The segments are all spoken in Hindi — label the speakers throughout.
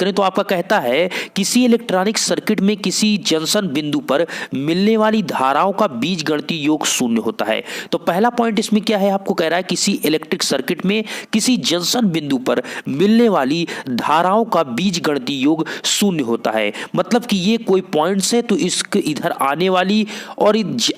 Speaker 1: करें तो आपका कहता है किसी इलेक्ट्रॉनिक सर्किट में किसी जंक्शन बिंदु पर मिलने वाली धाराओं का बीजगणितीय योग शून्य होता है। तो पहला पॉइंट इसमें क्या है, आपको कह रहा है किसी इलेक्ट्रिक सर्किट में किसी जंक्शन बिंदु पर मिलने वाली धाराओं का बीजगणितीय योग शून्य होता है। मतलब कि ये कोई पॉइंट्स है तो इसके इधर आने वाली और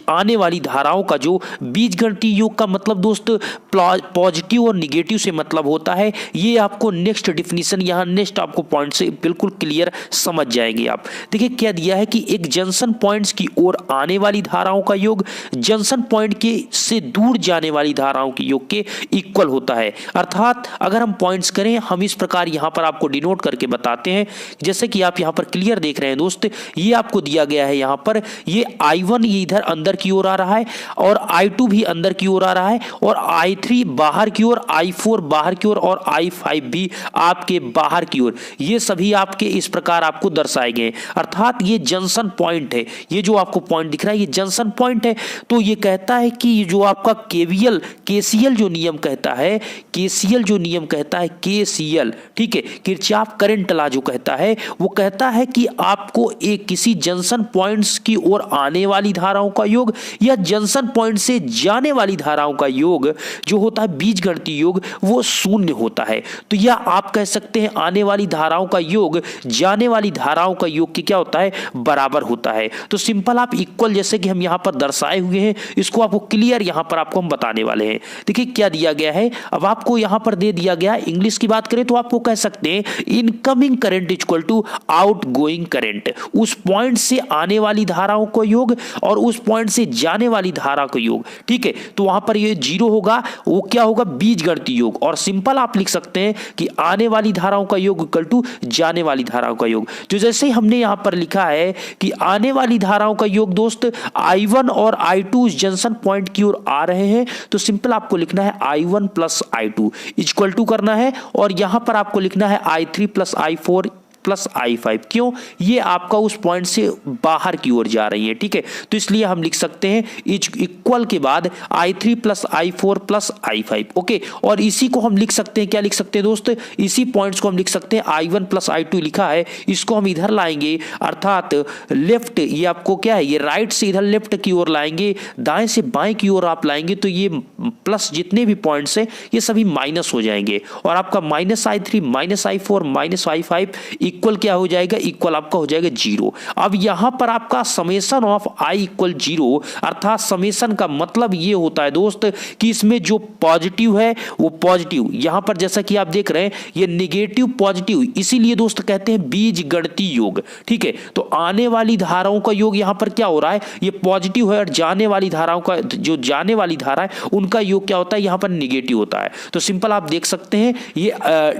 Speaker 1: आने वाली धाराओं का जो बीजगणितीय योग का मतलब दोस्त पॉजिटिव और निगेटिव से मतलब होता है। ये आपको नेक्स्ट डिफिनीशन यहाँ नेक्स्ट आपको पॉइंट से बिल्कुल क्लियर समझ जाएंगे आप। देखिए क्या दिया है कि एक जंक्शन पॉइंट्स की ओर आने वाली धाराओं का योग जंक्शन पॉइंट के से दूर जाने वाली धाराओं के योग के इक्वल होता है। अर्थात अगर हम पॉइंट्स करें, हम इस प्रकार यहाँ पर आपको डिनोट करके बताते हैं, जैसे कि आप यहाँ पर क्लियर देख रहे हैं दोस्त, ये आपको दिया गया है यहाँ पर, ये I1 ये इधर अंदर की ओर आ रहा है और I2 भी अंदर की ओर आ रहा है और I3 बाहर की ओर, I4 बाहर की ओर और I5 भी आपके बाहर की ओर, ये सभी आपके इस प्रकार आपको दर्शाए गए। अर्थात ये जंक्शन पॉइंट है, ये जो आपको पॉइंट दिख रहा है ये जंक्शन पॉइंट है। तो ये कहता है कि जो आपका KCL जो नियम कहता है, KCL जो नियम कहता है, KCL ठीक है, किरचॉफ करंट लॉ जो कहता है, वो कहता है कि आपको एक किसी जंक्शन पॉइंट्स की ओर आने वाली धाराओं का योग या जंक्शन पॉइंट से जाने वाली धाराओं का योग जो होता है बीजगणितीय योग, वो शून्य होता है। तो या आप कह सकते हैं आने वाली धाराओं का योग जाने वाली धाराओं का योग के क्या होता है, बराबर होता है। तो सिंपल आप इक्वल जैसे कि हम यहां पर दर्शाए हुए हैं, इसको आपको क्लियर यहां पर आपको हम बताने वाले हैं। देखिए क्या दिया गया है, अब आपको यहां पर दे दिया गया है, इंग्लिश की बात करें तो आपको कह सकते हैं incoming current equal to outgoing current. उस पॉइंट से आने वाली धाराओं का योग और उस पॉइंट से जाने वाली धारा का योग, ठीक है। तो वहां पर ये जीरो होगा, वो क्या होगा, बीजगणितीय योग। और सिंपल आप लिख सकते हैं कि आने वाली धाराओं का योग इक्वल टू जाने वाली धाराओं का योग। जो जैसे हमने यहां पर लिखा है कि आने वाली धाराओं का योग दोस्त I1 और I2 उस जंक्शन पॉइंट की ओर आ रहे हैं, तो सिंपल आपको लिखना है I1 plus I2 equal to करना है और यहां पर आपको लिखना है I3 plus I4 plus I5। क्यों, ये आपका उस पॉइंट से बाहर की ओर जा रही है, ठीक है। तो इसलिए हम लिख सकते हैं इक्वल के बाद I3 plus I4 plus I5, okay. और इसी को हम लिख सकते हैं, क्या लिख सकते हैं दोस्त, इसी पॉइंट्स को हम लिख सकते हैं I1 प्लस I2 लिखा है, इसको हम इधर लाएंगे, अर्थात लेफ्ट, ये आपको क्या है, ये राइट से इधर लेफ्ट की ओर लाएंगे, दाएं से बाएं की ओर आप लाएंगे, तो ये प्लस जितने भी पॉइंट्स हैं ये सभी माइनस हो जाएंगे और आपका minus I3 minus I4 minus I5 equal क्या हो जाएगा, इक्वल आपका हो जाएगा जीरो। अब यहां पर आपका summation of I equal zero, अर्थात समेशन का मतलब ये होता है दोस्त कि इसमें जो पॉजिटिव है वो पॉजिटिव, यहां पर जैसा कि आप देख रहे हैं ये निगेटिव पॉजिटिव, इसीलिए दोस्त कहते हैं बीजगणितीय योग, ठीक है। तो आने वाली धाराओं का योग यहां पर क्या हो रहा है, ये पॉजिटिव है और जाने वाली धाराओं का, जो जाने वाली धारा है उनका योग क्या होता है, यहां पर निगेटिव होता है। तो सिंपल आप देख सकते हैं ये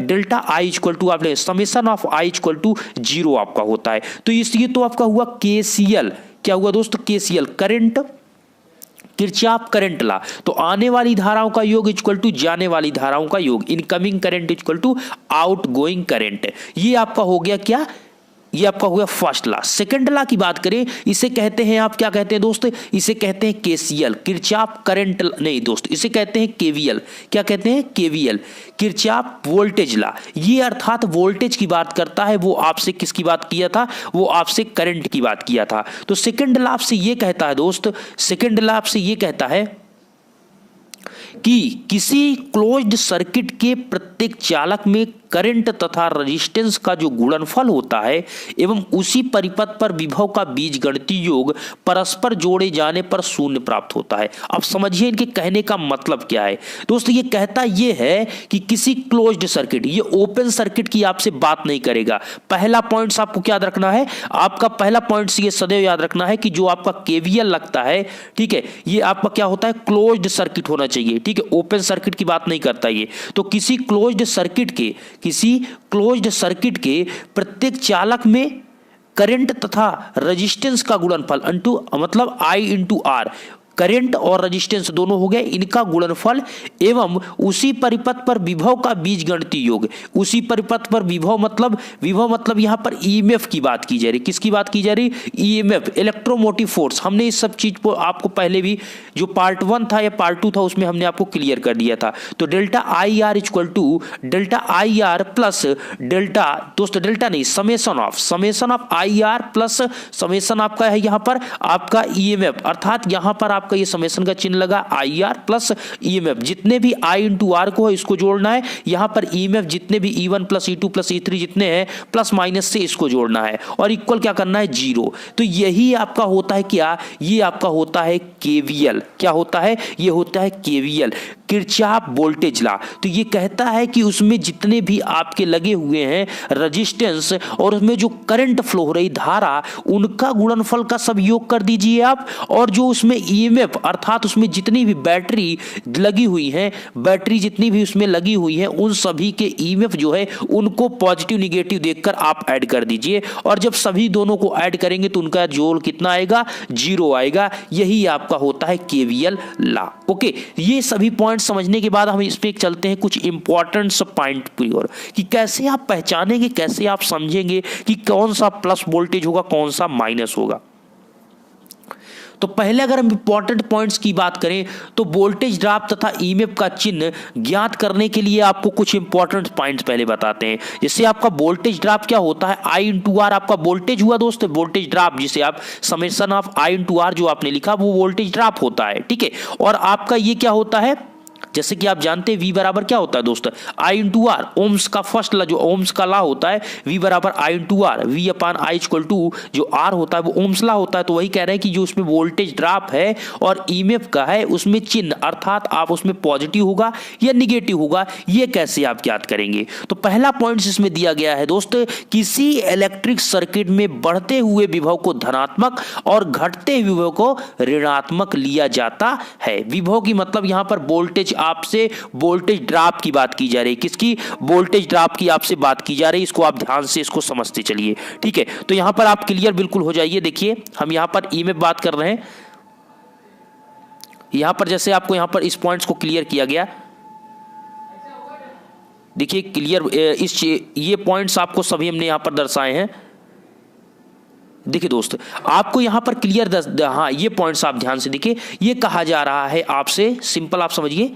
Speaker 1: डेल्टा I इक्वल टू आप ले summation of I equal to zero आपका होता है। तो इसलिए तो आपका हुआ KCL, क्या हुआ दोस्तों, KCL current, Kirchhoff current law. तो आने वाली धाराओं का योग इक्वल टू जाने वाली धाराओं का योग, incoming current equal to outgoing current. ये आपका हो गया क्या, ये आपका हो गया फर्स्ट लॉ। सेकंड लॉ की बात करें, इसे कहते हैं आप क्या कहते हैं दोस्त, इसे कहते हैं KCL, किरचॉफ करंट, नहीं दोस्त इसे कहते हैं KVL, क्या कहते हैं, KVL, किरचॉफ वोल्टेज लॉ। ये अर्थात वोल्टेज की बात करता है, वो आपसे किसकी बात किया था, वो आपसे करंट की बात किया था। तो सेकंड लॉ आपसे ये कहता है दोस्त, सेकंड लॉ आपसे ये कहता है कि किसी क्लोज्ड सर्किट के प्रत्येक चालक में करंट तथा रेजिस्टेंस का जो गुणनफल होता है एवं उसी परिपथ पर विभव का बीजगणितीय योग परस्पर जोड़े जाने पर शून्य प्राप्त होता है। अब समझिए इनके कहने का मतलब क्या है दोस्तों। ये कहता ये है कि किसी क्लोज्ड सर्किट, ये ओपन सर्किट की आपसे बात नहीं करेगा। पहला पॉइंट्स आपको क्या याद रखना है, आपका पहला पॉइंट्स ये सदैव याद रखना है कि जो आपका KVL लगता है, ठीक है, ये आपका क्या होता है, क्लोज्ड सर्किट होना चाहिए, ठीक है, ओपन सर्किट की बात नहीं करता ये। तो किसी क्लोज्ड सर्किट के प्रत्येक चालक में करंट तथा रेजिस्टेंस का गुणनफल इंटू मतलब I इंटू R, करंट और रेजिस्टेंस दोनों हो गए, इनका गुणनफल एवं उसी परिपथ पर विभव का बीजगणितीय योग। उसी परिपथ पर विभव मतलब यहां पर ईएमएफ की बात की जा रही। किसकी बात की जा रही? EMF, electromotive force. हमने इस सब चीज को आपको पहले भी जो पार्ट 1 था या पार्ट 2 था उसमें हमने आपको क्लियर कर दिया था। तो delta I R equal to delta I R plus delta, दोस्तों डेल्टा नहीं, summation of I R plus summation आपका है यहां पर आपका ईएमएफ, अर्थात यहां पर आपका ये समेशन का चिन्ह लगा आई आर प्लस ईएमएफ। जितने भी आई इंटू आर को है इसको जोड़ना है, यहां पर ईएमएफ जितने भी E1 plus E2 plus E3 जितने हैं प्लस माइनस से इसको जोड़ना है और इक्वल क्या करना है? 0। तो यही आपका होता है क्या? ये आपका होता है केवीएल। क्या होता है? ये होता है केवीएल, किरचॉफ वोल्टेज लॉ। तो ये कहता है कि उसमें जितने भी आपके लगे हुए हैं रेजिस्टेंस और उसमें जो करंट फ्लो हो रही धारा, उनका गुणनफल का सब योग कर दीजिए आप, और जो उसमें ईएमएफ अर्थात उसमें जितनी भी बैटरी लगी हुई है, बैटरी जितनी भी उसमें लगी हुई है, उन सभी के ईएमएफ जो है उनको पॉजिटिव निगेटिव देखकर आप ऐड कर दीजिए, और जब सभी दोनों को ऐड करेंगे तो उनका जोड़ कितना आएगा? 0 आएगा। यही आपका होता है केवीएल लॉ। ओके, ये सभी पॉइंट समझने के बाद हम इस पे चलते हैं कुछ इंपॉर्टेंट पॉइंट की ओर कि कैसे आप पहचानेंगे, कैसे आप समझेंगे कि कौन सा प्लस वोल्टेज होगा, कौन सा माइनस होगा। तो पहले अगर हम इंपॉर्टेंट पॉइंट्स की बात करें तो वोल्टेज ड्रॉप तथा ईएमएफ का चिन्ह ज्ञात करने के लिए आपको कुछ इंपॉर्टेंट पॉइंट्स पहले बताते हैं। जैसे आपका वोल्टेज ड्रॉप क्या होता है? आई इंटू आर आपका वोल्टेज हुआ दोस्त, वोल्टेज ड्रॉप जिसे आप summation of I into R जो आपने लिखा वो वोल्टेज ड्रॉप होता है, ठीक है। और आपका ये क्या होता है? जैसे कि आप जानते हैं V बराबर क्या होता है दोस्त? आई इंटू आर, ओम्स का फर्स्ट लॉ जो ओम्स का लॉ होता है, V बराबर I into R, V upon I equal to जो R होता है वो ओम्स लॉ होता है। तो वही कह रहे हैं कि जो उसमें वोल्टेज ड्रॉप है और ईएमएफ का है उसमें चिन्ह अर्थात आप उसमें पॉजिटिव होगा या निगेटिव होगा, ये कैसे आप याद करेंगे? तो पहला पॉइंट इसमें दिया गया है दोस्त, किसी इलेक्ट्रिक सर्किट में बढ़ते हुए विभव को धनात्मक और घटते विभव को ऋणात्मक लिया जाता है। विभव की मतलब यहां पर वोल्टेज, आपसे वोल्टेज ड्रॉप की बात की जा रही है। किसकी? वोल्टेज ड्रॉप की आपसे बात की जा रही है। इसको आप ध्यान से इसको समझते चलिए, ठीक है। तो यहां पर आप क्लियर बिल्कुल हो जाइए। देखिए हम यहां पर ईएमएफ बात कर रहे हैं, यहां पर जैसे आपको यहां पर इस पॉइंट्स को क्लियर किया गया, देखिए क्लियर ये पॉइंट्स आपको सभी हमने यहां पर दर्शाए हैं। देखिए दोस्त आपको यहां पर क्लियर हाँ ये पॉइंट्स आप ध्यान से देखिए। ये कहा जा रहा है आपसे, सिंपल आप समझिए,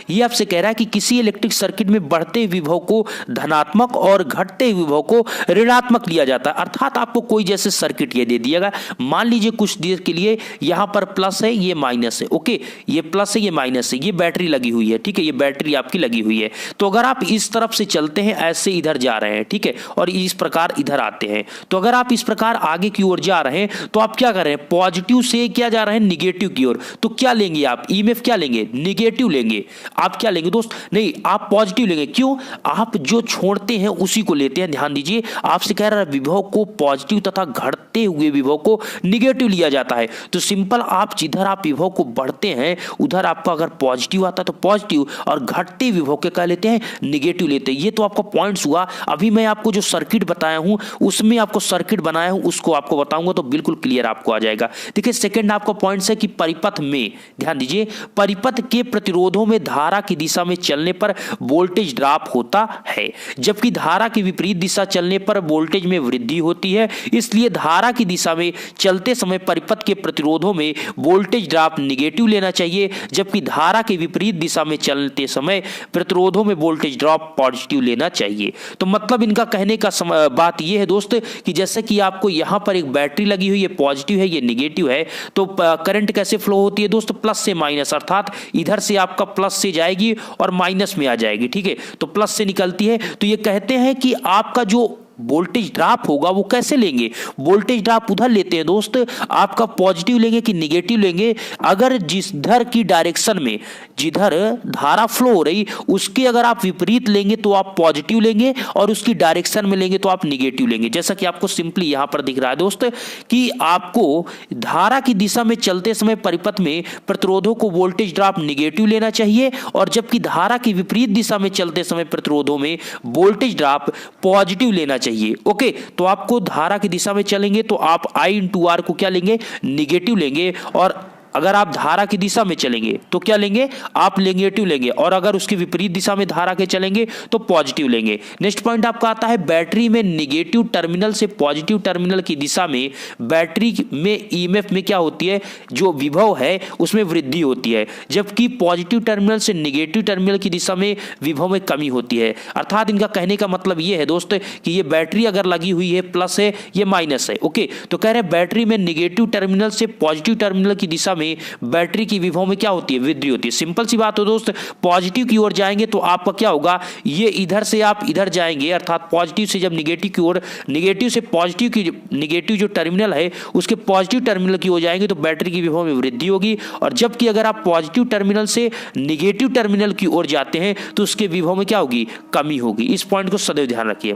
Speaker 1: ये आपसे कह रहा है कि किसी इलेक्ट्रिक सर्किट में बढ़ते विभव को धनात्मक और घटते विभव को ऋणात्मक लिया जाता है। अर्थात आपको कोई जैसे सर्किट ये दे दिएगा, मान लीजिए कुछ देर के लिए यहां पर प्लस है, ये माइनस है, ओके, ये प्लस है, ये माइनस है, ये बैटरी लगी हुई है, ठीक है, ये बैटरी आपकी लगी हुई है। तो अगर आप इस तरफ से चलते हैं, ऐसे इधर जा रहे हैं, ठीक है, और इस प्रकार इधर आते हैं, तो अगर आप इस प्रकार आगे की ओर जा रहे हैं तो आप क्या कर रहे हैं? पॉजिटिव से क्या जा रहे हैं? निगेटिव की ओर। तो क्या लेंगे आप? ईएमएफ क्या लेंगे? निगेटिव लेंगे। आप क्या लेंगे दोस्त? नहीं, आप पॉजिटिव लेंगे। क्यों? आप जो छोड़ते हैं उसी को लेते हैं। ध्यान दीजिए, आपसे कह रहा है विभव को पॉजिटिव तथा घटते हुए विभव को निगेटिव लिया जाता है। तो सिंपल, आप जिधर आप विभव को बढ़ते हैं उधर आपका अगर पॉजिटिव आता है तो पॉजिटिव, और घटते विभव के क्या लेते हैं? निगेटिव लेते हैं। ये तो आपका पॉइंट्स हुआ। अभी मैं आपको जो सर्किट बताया हूं उसमें आपको सर्किट बनाया हूं उसको आपको बताऊंगा तो बिल्कुल क्लियर आपको आ जाएगा। देखिए सेकंड आपका पॉइंट्स है कि परिपथ में, ध्यान दीजिए, परिपथ के प्रतिरोधों में धारा की दिशा में चलने पर वोल्टेज ड्रॉप होता है, जबकि धारा की विपरीत दिशा चलने पर वोल्टेज में वृद्धि होती है। इसलिए धारा की दिशा में चलते समय परिपथ के प्रतिरोधों में वोल्टेज ड्रॉप निगेटिव लेना चाहिए, जबकि धारा के विपरीत दिशा में चलते समय प्रतिरोधों में वोल्टेज ड्रॉप पॉजिटिव लेना चाहिए। तो मतलब इनका कहने का बात यह है दोस्त कि जैसे कि आपको यहां पर एक बैटरी लगी हुई है, पॉजिटिव है, ये निगेटिव है, तो करंट कैसे फ्लो होती है दोस्त? प्लस से माइनस, अर्थात इधर से आपका प्लस से जाएगी और माइनस में आ जाएगी, ठीक है, तो प्लस से निकलती है। तो ये कहते हैं कि आपका जो वोल्टेज ड्रॉप होगा वो कैसे लेंगे? वोल्टेज ड्रॉप उधर लेते हैं दोस्त, आपका पॉजिटिव लेंगे कि निगेटिव लेंगे? अगर जिधर की डायरेक्शन में जिधर धारा फ्लो हो रही उसके अगर आप विपरीत लेंगे तो आप पॉजिटिव लेंगे, और उसकी डायरेक्शन में लेंगे तो आप निगेटिव लेंगे। जैसा कि आपको सिंपली यहां पर दिख रहा है दोस्त कि आपको धारा की दिशा में चलते समय परिपथ में प्रतिरोधों को वोल्टेज ड्रॉप निगेटिव लेना चाहिए, और जबकि धारा की विपरीत दिशा में चलते समय प्रतिरोधों में वोल्टेज ड्रॉप पॉजिटिव लेना चाहिए। ओके, तो आपको धारा की दिशा में चलेंगे तो आप I इंटू आर को क्या लेंगे? निगेटिव लेंगे, और अगर आप धारा की दिशा में चलेंगे तो क्या लेंगे, आप नेगेटिव लेंगे, और अगर उसकी विपरीत दिशा में धारा के चलेंगे तो पॉजिटिव लेंगे। नेक्स्ट पॉइंट आपका आता है बैटरी में नेगेटिव टर्मिनल से पॉजिटिव टर्मिनल की दिशा में बैटरी में ईएमएफ में क्या होती है, जो विभव है उसमें वृद्धि होती है, जबकि पॉजिटिव टर्मिनल से नेगेटिव टर्मिनल की दिशा में विभव में कमी होती है। अर्थात इनका कहने का मतलब ये है दोस्त कि ये बैटरी अगर लगी हुई है प्लस है, ये माइनस है। ओके, तो कह रहे हैं बैटरी में नेगेटिव टर्मिनल से पॉजिटिव टर्मिनल की दिशा में बैटरी की विभव में क्या होती है, वृद्धि होती है। सिंपल सी बात हो दोस्त, पॉजिटिव की ओर जाएंगे तो आपका क्या होगा, ये इधर से आप इधर जाएंगे, अर्थात पॉजिटिव से जब निगेटिव की ओर, निगेटिव से पॉजिटिव की, निगेटिव जो टर्मिनल है उसके पॉजिटिव टर्मिनल की ओर जाएंगे तो बैटरी की विभव में वृद्धि होगी, और जबकि अगर आप पॉजिटिव टर्मिनल से निगेटिव टर्मिनल की ओर जाते हैं तो उसके विभव में क्या होगी, कमी होगी। इस पॉइंट को सदैव ध्यान रखिए।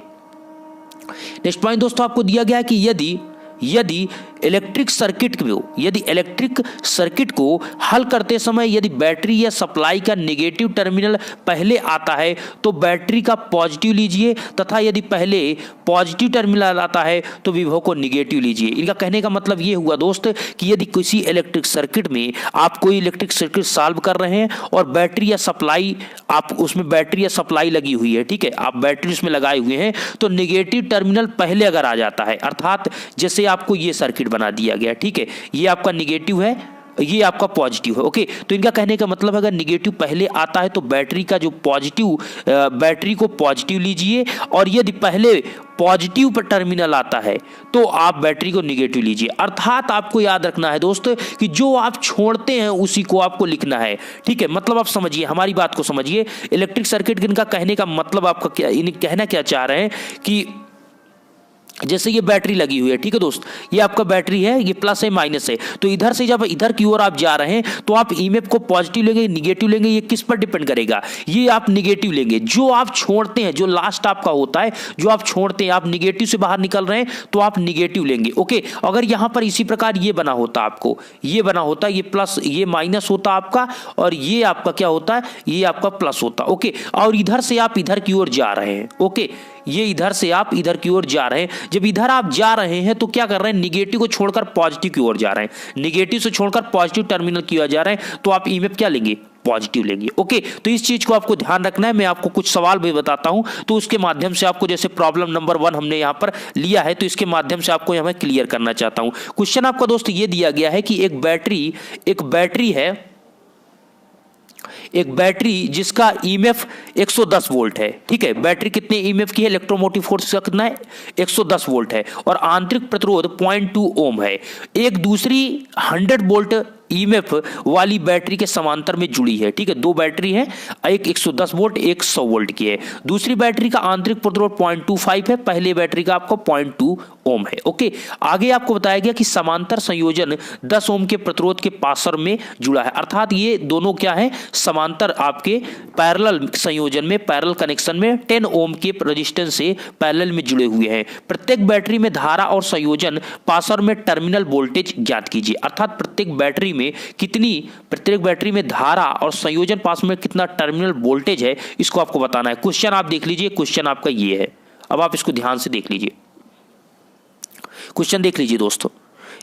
Speaker 1: नेक्स्ट पॉइंट दोस्तों आपको दिया गया है कि यदि इलेक्ट्रिक सर्किट को हल करते समय यदि बैटरी या सप्लाई का नेगेटिव टर्मिनल पहले आता है तो बैटरी का पॉजिटिव लीजिए, तथा यदि पहले पॉजिटिव टर्मिनल आता है तो विभव को नेगेटिव लीजिए। इनका कहने का मतलब ये हुआ दोस्त कि यदि किसी इलेक्ट्रिक सर्किट में आप कोई इलेक्ट्रिक सर्किट सॉल्व कर रहे हैं और बैटरी या सप्लाई, आप उसमें बैटरी या सप्लाई लगी हुई है, ठीक है, आप बैटरी उसमें लगाए हुए हैं, तो नेगेटिव टर्मिनल पहले अगर आ जाता है, अर्थात जैसे आपको ये सर्किट बना दिया गया, ठीक है, ये आपका नेगेटिव है, ये आपका पॉजिटिव है। ओके, तो इनका कहने का मतलब अगर नेगेटिव पहले आता है तो बैटरी का जो पॉजिटिव, बैटरी को पॉजिटिव लीजिए, और यदि पहले पॉजिटिव पर टर्मिनल आता है तो आप बैटरी को नेगेटिव लीजिए। अर्थात आपको याद रखना है दोस्त कि जो आप छोड़ते हैं उसी को आपको लिखना है, ठीक है। मतलब आप समझिए, हमारी बात को समझिए, इलेक्ट्रिक सर्किट इनका कहने का मतलब आपका क्या, इन्हें कहना क्या चाह रहे हैं कि जैसे ये बैटरी लगी हुई है, ठीक है दोस्त, ये आपका बैटरी है, ये प्लस है माइनस है, तो इधर से जब इधर की ओर आप जा रहे हैं तो आप ईएमएफ को पॉजिटिव लेंगे, निगेटिव लेंगे, ये किस पर डिपेंड करेगा, ये आप निगेटिव लेंगे। जो आप छोड़ते हैं, जो लास्ट आपका होता है, जो आप छोड़ते हैं, आप निगेटिव से बाहर निकल रहे हैं तो आप निगेटिव लेंगे। ओके, अगर यहां पर इसी प्रकार ये बना होता, आपको ये बना होता, ये प्लस, ये माइनस होता आपका, और ये आपका क्या होता है, ये आपका प्लस होता। ओके, और इधर से आप इधर की ओर जा रहे हैं, ओके, ये इधर से आप इधर की ओर जा रहे हैं, जब इधर आप जा रहे हैं तो क्या कर रहे हैं, निगेटिव को छोड़कर पॉजिटिव की ओर जा रहे हैं, निगेटिव से छोड़कर पॉजिटिव टर्मिनल की ओर जा रहे हैं, तो आप ईएमएफ क्या लेंगे, पॉजिटिव लेंगे। ओके, तो इस चीज को आपको ध्यान रखना है। मैं आपको कुछ सवाल भी बताता हूं तो उसके माध्यम से आपको, जैसे प्रॉब्लम नंबर 1 हमने यहां पर लिया है तो इसके माध्यम से आपको यहां क्लियर करना चाहता हूं। क्वेश्चन आपका दोस्त ये दिया गया है कि एक बैटरी जिसका ईएमएफ 110 वोल्ट है, ठीक है, बैटरी कितने ईएमएफ की है, इलेक्ट्रोमोटिव फोर्स का कितना है, 110 वोल्ट है, और आंतरिक प्रतिरोध 0.2 ओम है। एक दूसरी 100 वोल्ट ईएमएफ वाली बैटरी के समांतर में जुड़ी है, ठीक है, दो बैटरी है, एक 110 वोल्ट, एक 100 वोल्ट की है। दूसरी बैटरी का आंतरिक प्रतिरोध 0.25 है, पहले बैटरी का आपको 0.2 ओम है। ओके, आगे आपको बताया गया कि समांतर संयोजन 10 ओम के प्रतिरोध के पासर में जुड़ा है, अर्थात ये दोनों क्या है, समांतर आपके पैरेलल संयोजन में, पैरेलल कनेक्शन में 10 ओम के रेजिस्टेंस से पैरेलल में जुड़े हुए हैं। प्रत्येक बैटरी में धारा और संयोजन पासर में टर्मिनल वोल्टेज ज्ञात कीजिए, अर्थात प्रत्येक बैटरी में धारा और संयोजन पास में कितना टर्मिनल वोल्टेज है, इसको आपको बताना है। क्वेश्चन आप देख लीजिए, क्वेश्चन आपका ये है, अब आप इसको ध्यान से देख लीजिए, क्वेश्चन देख लीजिए दोस्तों,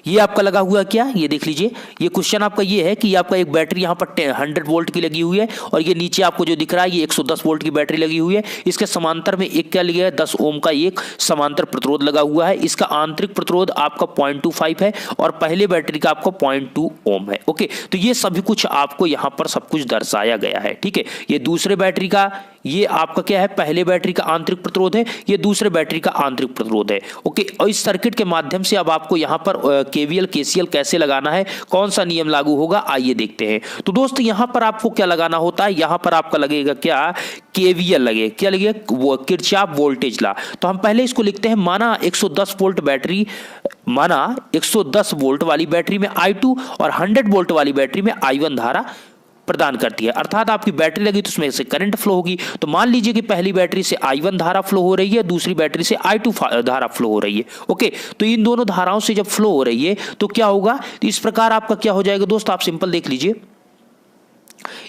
Speaker 1: ये आपका लगा हुआ क्या, ये देख लीजिए, ये क्वेश्चन आपका ये है कि आपका एक बैटरी यहाँ पर 100 वोल्ट की लगी हुई है, और ये नीचे आपको जो दिख रहा है ये 110 वोल्ट की बैटरी लगी हुई है। इसके समांतर में एक क्या लिया है, 10 ओम का एक समांतर प्रतिरोध लगा हुआ है। इसका आंतरिक प्रतिरोध आपका 0.25 है और पहले बैटरी का आपको 0.2 ओम है। ओके, तो ये सभी कुछ आपको यहाँ पर सब कुछ दर्शाया गया है, ठीक है। ये दूसरे बैटरी का, ये आपका क्या है, पहले बैटरी का आंतरिक प्रतिरोध है, ये दूसरे बैटरी का आंतरिक प्रतिरोध है। ओके, और इस सर्किट के माध्यम से अब आपको यहाँ पर केवीएल केसीएल कैसे लगाना है, कौन सा नियम लागू होगा, आइए देखते हैं। तो दोस्त यहाँ पर आपको क्या लगाना होता है, यहाँ पर आपका लगेगा क्या, केवीएल लगे, क्या लगेगा, वो किरचॉफ वोल्टेज लॉ। तो हम पहले इसको लिखते हैं, माना 110 वोल्ट बैटरी, माना 110 वोल्ट वाली बैटरी में I2 और 100 वोल्ट वाली बैटरी में I1 धारा प्रदान करती है, अर्थात आपकी बैटरी लगी तो उसमें से करंट फ्लो होगी। तो मान लीजिए कि पहली बैटरी से I1 धारा फ्लो हो रही है, दूसरी बैटरी से I2 धारा फ्लो हो रही है। ओके, तो इन दोनों धाराओं से जब फ्लो हो रही है तो क्या होगा, तो इस प्रकार आपका क्या हो जाएगा दोस्त, आप सिंपल देख लीजिए,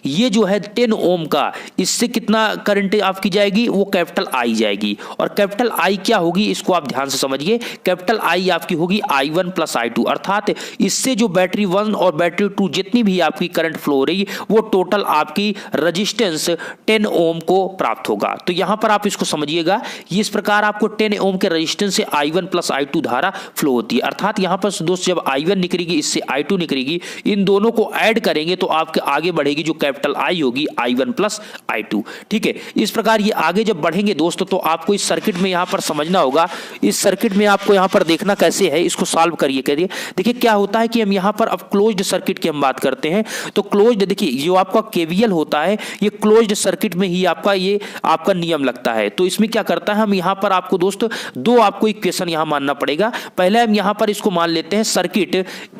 Speaker 1: ये जो है 10 ओम का, इससे कितना करंट आपकी जाएगी, वो कैपिटल आई जाएगी। और कैपिटल आई क्या होगी, इसको आप ध्यान से समझिए। कैपिटल आई आपकी होगी I1 प्लस I2, अर्थात इससे जो बैटरी 1 और बैटरी 2 जितनी भी आपकी करंट फ्लो हो रही वो टोटल आपकी रजिस्टेंस 10 ओम को प्राप्त होगा। तो यहां पर आप इसको समझिएगा, इस प्रकार आपको 10 ओम के रजिस्टेंस से I1 प्लस I2 धारा फ्लो होती है। अर्थात यहां पर दोस्त जब I1 निकलेगी, इससे I2 निकलेगी, इन दोनों को ऐड करेंगे तो आपके आगे बढ़ेगी जो कैपिटल आई होगी I1 प्लस I2। ठीक है, इस प्रकार ये आगे जब बढ़ेंगे दोस्तों तो आपको इस सर्किट में यहां पर समझना होगा। इस सर्किट में आपको यहां पर देखना कैसे है, इसको सॉल्व करिए। करिए, देखिए क्या होता है कि हम यहां पर अब क्लोज्ड सर्किट की हम बात करते हैं। तो क्लोज्ड, देखिए जो आपका केवीएल होता है ये क्लोज्ड सर्किट में ही आपका ये आपका नियम लगता है। तो इसमें क्या करता है, हम यहां पर आपको दोस्त दो आपको इक्वेशन यहां मानना पड़ेगा। पहले हम यहां पर इसको मान लेते हैं सर्किट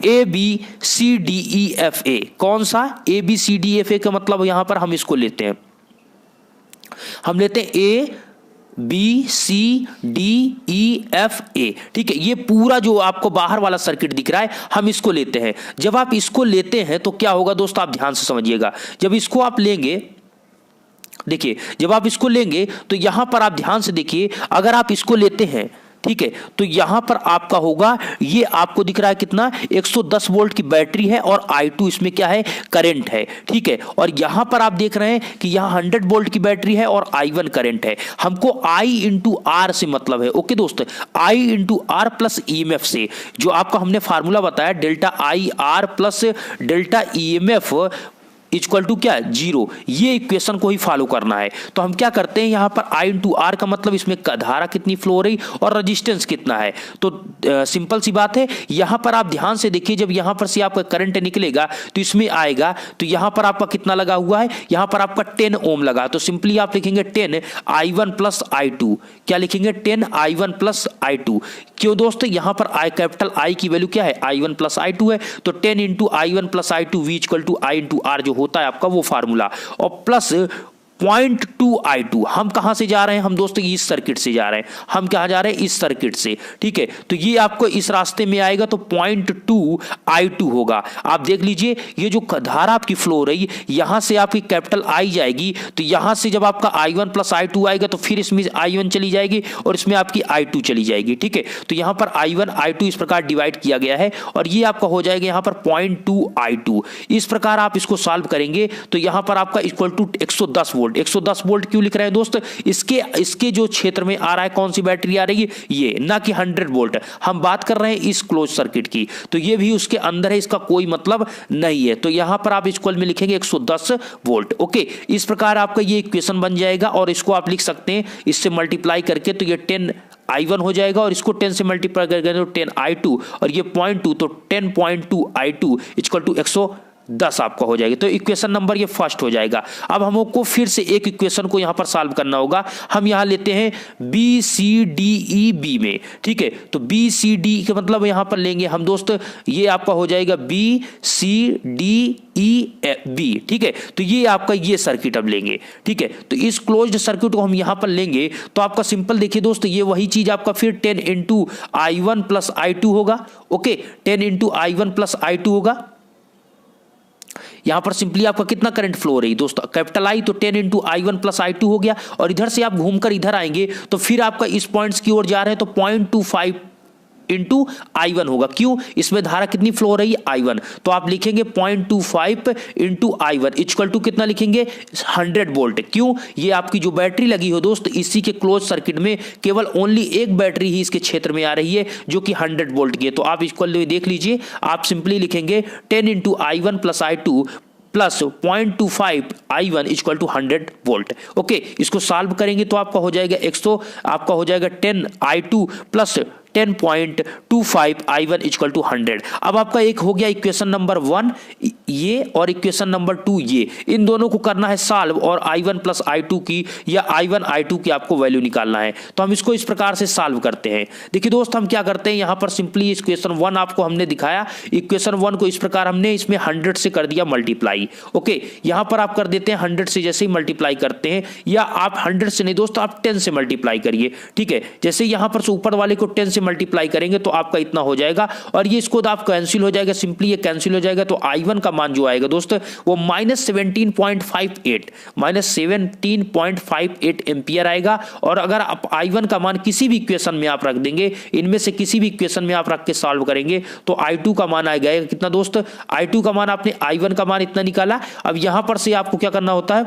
Speaker 1: ABCDEFA। कौन सा ABCDEFA का मतलब यहां पर हम इसको लेते हैं, हम लेते हैं ABCDEFA। ठीक है, ये पूरा जो आपको बाहर वाला सर्किट दिख रहा है हम इसको लेते हैं। जब आप इसको लेते हैं तो क्या होगा दोस्तों, आप ध्यान से समझिएगा। जब इसको आप लेंगे, देखिए जब आप इसको लेंगे तो यहां पर आप ध्यान से देखिए, अगर आप इसको लेते हैं, ठीक है, तो यहां पर आपका होगा, ये आपको दिख रहा है कितना, 110 वोल्ट की बैटरी है और I2 इसमें क्या है, करंट है। ठीक है, और यहां पर आप देख रहे हैं कि यहां 100 वोल्ट की बैटरी है और I1 करंट है। हमको I इंटू आर से मतलब है। ओके दोस्त, I into R plus EMF से, जो आपका हमने फार्मूला बताया delta IR plus delta EMF equal to क्या, 0। ये इक्वेशन को ही फॉलो करना है। तो हम क्या करते हैं, यहां पर I इंटू आर का मतलब इसमें धारा कितनी फ्लो हो रही और रजिस्टेंस कितना है। तो सिंपल सी बात है, यहां पर आप ध्यान से देखिए, जब यहां पर से आपका करंट निकलेगा तो इसमें आएगा, तो यहां पर आपका कितना लगा हुआ है, यहां पर आपका 10 ओम लगा। तो सिंपली आप लिखेंगे 10 I1 प्लस I2। क्या लिखेंगे, 10 I1 प्लस I2। क्यों दोस्तों, यहां पर कैपिटल I की वैल्यू क्या है, I1 प्लस I2 है। तो 10 into I1 plus I2 V equal to I into R जो होता है आपका वो फार्मूला, और प्लस 0.2 I2। हम कहां से जा रहे हैं, हम दोस्तों इस सर्किट से जा रहे हैं। हम कहां जा रहे हैं, इस सर्किट से। ठीक है, तो ये आपको इस रास्ते में आएगा तो 0.2 I2 होगा। आप देख लीजिए, ये जो धारा आपकी फ्लो हो रही, यहां से आपकी कैपिटल I जाएगी, तो यहां से जब आपका I1 प्लस I2 आएगा तो फिर इसमें I1 चली जाएगी और इसमें आपकी I2 चली जाएगी। ठीक है, तो यहां पर I1 I2 इस प्रकार डिवाइड किया गया है और ये आपका हो जाएगा यहां पर 0.2 I2। इस प्रकार आप इसको सॉल्व करेंगे तो यहां पर आपका इक्वल टू 110 वोल्ट। 110 वोल्ट क्यों लिख रहे हैं दोस्त, इसके जो क्षेत्र में आ रहा है, कौन सी बैटरी आ रही है, ये, ना कि 100 वोल्ट। हम बात कर रहे हैं इस क्लोज सर्किट की, तो ये भी उसके अंदर है, इसका कोई मतलब नहीं है। तो यहां पर आप इक्वल में लिखेंगे 110 वोल्ट। ओके, इस प्रकार आपका ये इक्वेशन बन जाएगा और इसको आप लिख सकते हैं इससे मल्टीप्लाई करके, तो ये 10 I1 हो जाएगा और इसको 10 से मल्टीप्लाई करके तो 10 I2 और ये 0.2, तो 10.2 I2 इक्वल टू 110 आपका हो जाएगा। तो इक्वेशन नंबर ये फर्स्ट हो जाएगा। अब हमको फिर से एक इक्वेशन को यहां पर सॉल्व करना होगा। हम यहां लेते हैं BCDEB में। ठीक है, तो BCD का मतलब यहां पर लेंगे हम दोस्त, ये आपका हो जाएगा BCDEB। ठीक है, तो ये आपका ये सर्किट अब लेंगे। ठीक है, तो इस क्लोज्ड सर्किट को हम यहां पर लेंगे तो आपका सिंपल देखिए दोस्त, ये वही चीज आपका फिर 10 इंटू I1 प्लस I2 होगा। Okay, 10 into I1 plus I2 होगा। यहां पर सिंपली आपका कितना करंट फ्लो हो रही दोस्तों, कैपिटल I, तो 10 इंटू I1 प्लस I2 हो गया। और इधर से आप घूमकर इधर आएंगे तो फिर आपका इस पॉइंट्स की ओर जा रहे हैं तो 0.25 इंटू I1 होगा। क्यों, इसमें धारा कितनी फ्लो हो रही है, I1। तो आप लिखेंगे 0.25 इंटू I1 इक्वल टू कितना लिखेंगे, 100 वोल्ट। क्यों, ये आपकी जो बैटरी लगी हो दोस्त, इसी के क्लोज सर्किट में केवल ओनली एक बैटरी ही इसके क्षेत्र में आ रही है जो कि 100 वोल्ट की है। तो आप इक्वल देख लीजिए, आप सिंपली लिखेंगे 10 into I1 plus I2 plus 0.25 I1 equal to 100 volt. Okay, इसको सॉल्व करेंगे तो आपका हो जाएगा 10 I2 plus 10.25 I1 equal to 100। अब आपका एक हो गया इक्वेशन नंबर 1 ये और इक्वेशन नंबर 2 ये, इन दोनों को करना है सॉल्व और I1 प्लस I2 की या I1 I2 की आपको वैल्यू निकालना है। तो हम इसको इस प्रकार से सॉल्व करते हैं। देखिए दोस्त, हम क्या करते हैं, यहां पर सिंपली इक्वेशन 1 आपको हमने दिखाया, इक्वेशन 1 को इस प्रकार हमने इसमें 100 से कर दिया मल्टीप्लाई। ओके, यहां पर आप कर देते हैं 100 से, जैसे ही मल्टीप्लाई करते हैं, या आप 100 से नहीं दोस्तों, आप 10 से मल्टीप्लाई करिए। ठीक है, जैसे यहां पर से ऊपर वाले को 10 से मल्टीप्लाई करेंगे तो आपका इतना हो जाएगा और ये इसको आप कैंसिल हो जाएगा, सिंपली ये कैंसिल हो जाएगा। तो I1 का मान जो आएगा दोस्त वो -17.58 एम्पियर आएगा। और अगर आप I1 का मान किसी भी इक्वेशन में आप रख देंगे, इनमें से किसी भी इक्वेशन में आप रख के सॉल्व करेंगे तो I2 का मान आएगा कितना दोस्त, I2 का मान आपने I1 का मान इतना निकाला। अब यहां पर से आपको क्या करना होता है,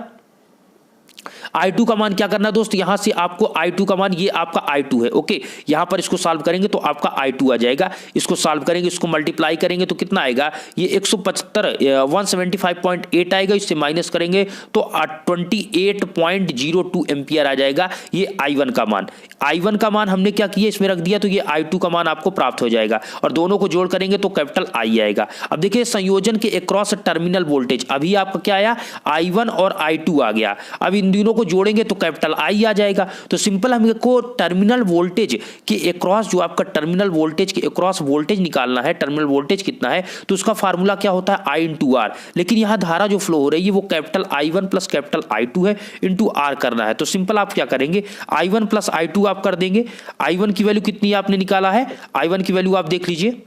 Speaker 1: I2 का मान क्या करना है दोस्त, यहां से आपको I2 का मान, ये आपका I2 है, ओके। यहां पर इसको सॉल्व करेंगे तो आपका I2 आ जाएगा, इसको सॉल्व करेंगे, इसको मल्टीप्लाई करेंगे तो कितना आएगा, ये 175.8 आएगा, इससे माइनस करेंगे तो 28.02 एम्पियर आ जाएगा ये I1 का मान। I1 का मान हमने क्या किया, इसमें रख दिया, तो ये I2 का मान आपको प्राप्त हो जाएगा और दोनों को जोड़ करेंगे तो कैपिटल I आएगा। अब देखिए संयोजन के अक्रॉस टर्मिनल वोल्टेज, अभी आपका क्या आया, I1 और I2 आ गया। अब इन दोनों को जोड़ेंगे तो कैपिटल I आ जाएगा। तो सिंपल हमको टर्मिनल वोल्टेज के अक्रॉस, जो आपका टर्मिनल वोल्टेज के अक्रॉस वोल्टेज निकालना है, टर्मिनल वोल्टेज कितना है, तो उसका फार्मूला क्या होता है, I इंटू आर। लेकिन यहां धारा जो फ्लो हो रही है वो capital I1 plus capital I2 है, इंटू आर करना है। तो सिंपल आप क्या करेंगे, I1 प्लस I2 आप कर देंगे। I1 की वैल्यू कितनी आपने निकाला है, I1 की वैल्यू आप देख लीजिए,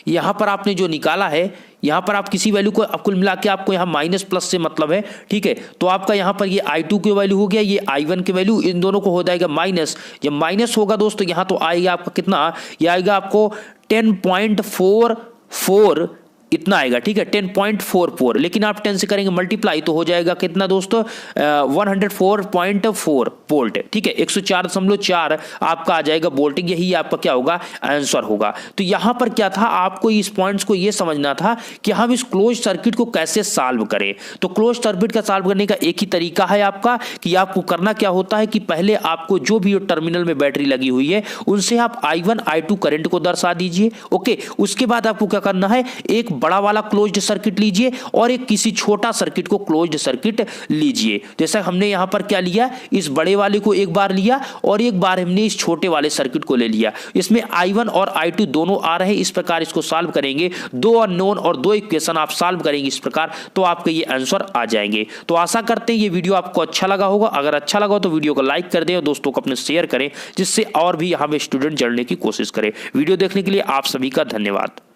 Speaker 1: यहां पर आपने जो निकाला है, यहां पर आप किसी वैल्यू को कुल मिला के आपको यहां माइनस प्लस से मतलब है, ठीक है। तो आपका यहां पर ये I2 की वैल्यू हो गया, ये I1 की वैल्यू, इन दोनों को हो जाएगा माइनस। जब माइनस होगा दोस्तों यहां तो आएगा आपका कितना, ये आएगा आपको 10.44 इतना आएगा, ठीक है, 10.44। लेकिन आप 10 से करेंगे मल्टीप्लाई तो हो जाएगा कितना दोस्तों, 104.4 वोल्ट, ठीक है, 104.4 आपका आ जाएगा वोल्टिंग। यही आपका क्या होगा, आंसर होगा। तो यहां पर क्या था, आपको इस पॉइंट्स को यह समझना था कि हम इस क्लोज सर्किट को कैसे सॉल्व करें। तो क्लोज सर्किट का सॉल्व करने का एक ही तरीका है आपका, कि आपको करना क्या होता है कि पहले आपको जो भी टर्मिनल में बैटरी लगी हुई है उनसे आप I1 I2 करंट को दर्शा दीजिए, ओके। उसके बाद आपको क्या करना है, एक बड़ा वाला क्लोज्ड सर्किट लीजिए और एक किसी छोटा सर्किट को क्लोज्ड सर्किट लीजिए। जैसा हमने यहां पर क्या लिया, इस बड़े वाले को एक बार लिया और एक बार हमने इस छोटे वाले सर्किट को ले लिया। इसमें I1 और I2 दोनों आ रहे हैं, इस प्रकार इसको सॉल्व करेंगे। दो अननोन और दो इक्वेशन आप सॉल्व करेंगे इस प्रकार, तो आपके ये आंसर आ जाएंगे। तो आशा करते हैं ये वीडियो आपको अच्छा लगा होगा। अगर अच्छा लगा तो वीडियो को लाइक कर दें और दोस्तों को अपने शेयर करें, जिससे और भी यहाँ पे स्टूडेंट जुड़ने की कोशिश करें। वीडियो देखने के लिए आप सभी का धन्यवाद।